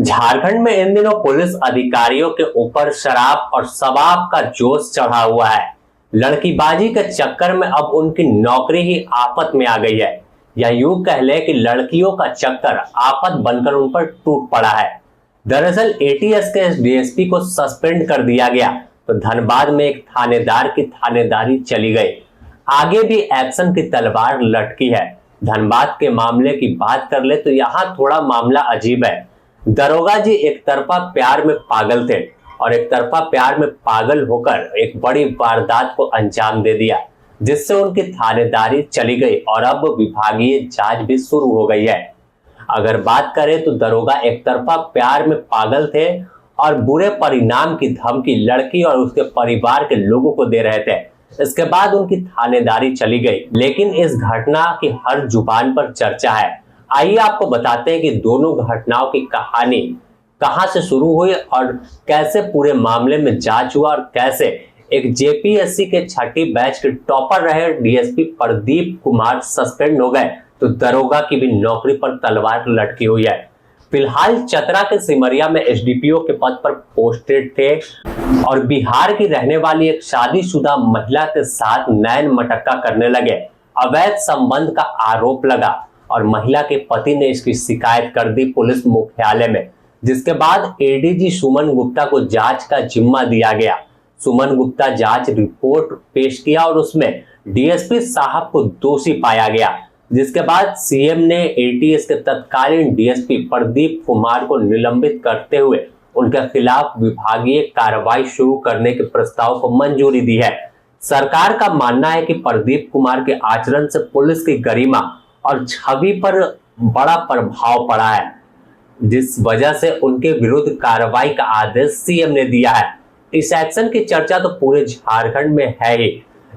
झारखंड में इन दिनों पुलिस अधिकारियों के ऊपर शराब और शबाब का जोश चढ़ा हुआ है। लड़कीबाजी के चक्कर में अब उनकी नौकरी ही आफत में आ गई है, या यूं कह ले कि लड़कियों का चक्कर आफत बनकर उन पर टूट पड़ा है। दरअसल एटीएस के डीएसपी को सस्पेंड कर दिया गया तो धनबाद में एक थानेदार की थानेदारी चली गई। आगे भी एक्शन की तलवार लटकी है। धनबाद के मामले की बात कर ले तो यहाँ थोड़ा मामला अजीब है। दरोगा जी एक तरफा प्यार में पागल थे और एक तरफा प्यार में पागल होकर एक बड़ी वारदात को अंजाम दे दिया, जिससे उनकी थानेदारी चली गई और अब विभागीय जांच भी शुरू हो गई है। अगर बात करें तो दरोगा एक तरफा प्यार में पागल थे और बुरे परिणाम की धमकी लड़की और उसके परिवार के लोगों को दे रहे थे। इसके बाद उनकी थानेदारी चली गई, लेकिन इस घटना की हर जुबान पर चर्चा है। आइए आपको बताते हैं कि दोनों घटनाओं की कहानी कहां से शुरू हुई और कैसे पूरे मामले में जांच हुआ और कैसे एक जेपीएससी के छठी बैच के टॉपर रहे डीएसपी प्रदीप कुमार सस्पेंड हो गए तो दरोगा की भी नौकरी पर तलवार लटकी हुई है। फिलहाल चतरा के सिमरिया में एसडीपीओ के पद पर पोस्टेड थे और बिहार की रहने वाली एक शादीशुदा महिला के साथ नैन मटक्का करने लगे। अवैध संबंध का आरोप लगा और महिला के पति ने इसकी शिकायत कर दी पुलिस मुख्यालय में, जिसके बाद एडीजी सुमन गुप्ता को जांच का जिम्मा दिया गया। सुमन गुप्ता जांच रिपोर्ट पेश किया और उसमें डीएसपी साहब को दोषी पाया गया, जिसके बाद सीएम ने एटीएस के तत्कालीन डीएसपी प्रदीप कुमार को निलंबित करते हुए उनके खिलाफ विभागीय कार्रवाई शुरू करने के प्रस्ताव को मंजूरी दी है। सरकार का मानना है कि प्रदीप कुमार के आचरण से पुलिस की गरिमा और छवि पर बड़ा प्रभाव पड़ा है, जिस वजह से उनके विरुद्ध कार्रवाई का आदेश सीएम ने दिया है। इस एक्शन की चर्चा तो पूरे झारखंड में है ही।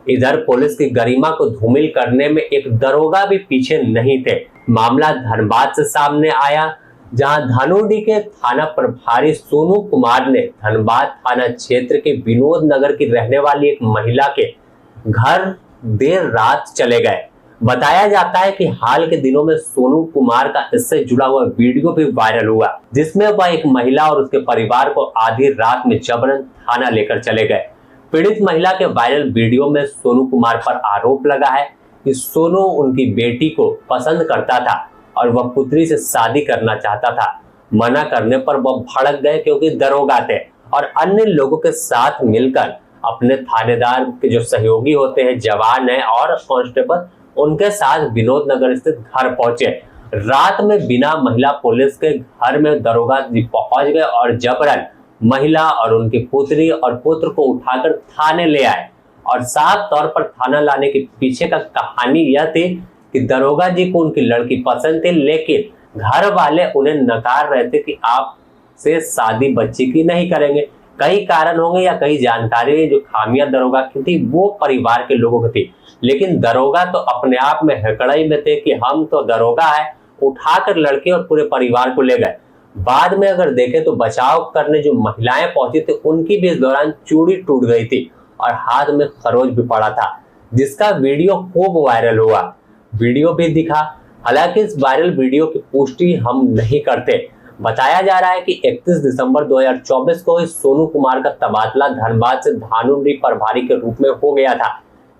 इधर पुलिस की गरिमा को धूमिल करने में एक दरोगा भी पीछे नहीं थे। मामला धनबाद से सामने आया, जहां धानुडी के थाना प्रभारी सोनू कुमार ने धनबाद थाना क्षेत्र के विनोद नगर की रहने वाली एक महिला के घर देर रात चले गए। बताया जाता है कि हाल के दिनों में सोनू कुमार का इससे जुड़ा हुआ वीडियो भी वायरल हुआ, जिसमें वह एक महिला और उसके परिवार को आधी रात में जबरन थाना लेकर चले गए। पीड़ित महिला के वायरल वीडियो में सोनू कुमार पर आरोप लगा है कि सोनू उनकी बेटी को पसंद करता था और वह पुत्री से शादी करना चाहता था। मना करने पर वह भड़क गए क्योंकि दरोगा थे और अन्य लोगों के साथ मिलकर अपने थानेदार के जो सहयोगी होते हैं, जवान है और कांस्टेबल, उनके साथ विनोद नगर स्थित घर पहुंचे। रात में बिना महिला पुलिस के घर में दरोगा जी पहुंच गए और जबरन महिला और उनकी पुत्री और पुत्र को उठाकर थाने ले आए। और साफ तौर पर थाना लाने के पीछे का कहानी यह थी कि दरोगा जी को उनकी लड़की पसंद थी, लेकिन घर वाले उन्हें नकार रहे थे कि आप से शादी बच्ची की नहीं करेंगे। कई कारण होंगे या कई जानकारी जो खामियां दरोगा की थी वो परिवार के लोगों की थी, लेकिन दरोगा तो अपने आप में हकड़ाई में थे कि हम तो दरोगा है, उठाकर लड़के और पूरे परिवार को ले गए। बाद में अगर देखें तो बचाव करने जो महिलाएं पहुंची थी उनकी भी इस दौरान चूड़ी टूट गई थी और हाथ में खरोच भी पड़ा था, जिसका वीडियो खूब वायरल हुआ। वीडियो भी दिखा। हालांकि इस वायरल वीडियो की पुष्टि हम नहीं करते। बताया जा रहा है कि 31 दिसंबर 2024 को इस सोनू कुमार का तबादला धनबाद से धानुडी प्रभारी के रूप में हो गया था,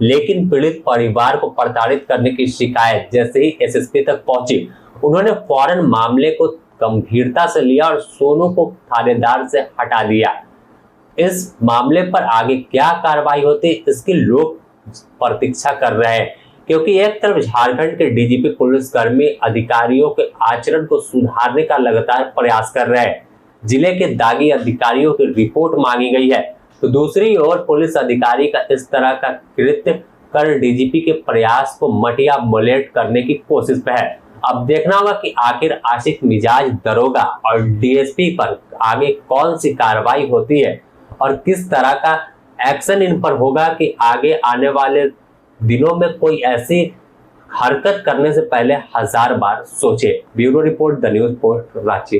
लेकिन पीड़ित परिवार को प्रताड़ित करने की शिकायत जैसे ही एसएसपी तक पहुंची, उन्होंने फौरन मामले को गंभीरता से लिया और सोनू को थानेदार से हटा दिया। इस मामले पर आगे क्या कार्रवाई होती इसकी लोग प्रतीक्षा कर रहे हैं, क्योंकि एक तरफ झारखंड के डीजीपी पुलिसकर्मी अधिकारियों के आचरण को सुधारने का लगातार प्रयास कर रहे हैं। जिले के दागी अधिकारियों की रिपोर्ट मांगी गई है, तो दूसरी ओर पुलिस अधिकारी का इस तरह का कृत्य कर डीजीपी के प्रयास को मटिया मलेट करने की कोशिश पे है। अब देखना होगा कि आखिर आशिक मिजाज दरोगा और डीएसपी पर आगे कौन सी कार्रवाई होती है और किस तरह का एक्शन इन पर होगा कि आगे आने वाले दिनों में कोई ऐसी हरकत करने से पहले 1000 बार सोचे। Bureau report, the news post, Ranchi.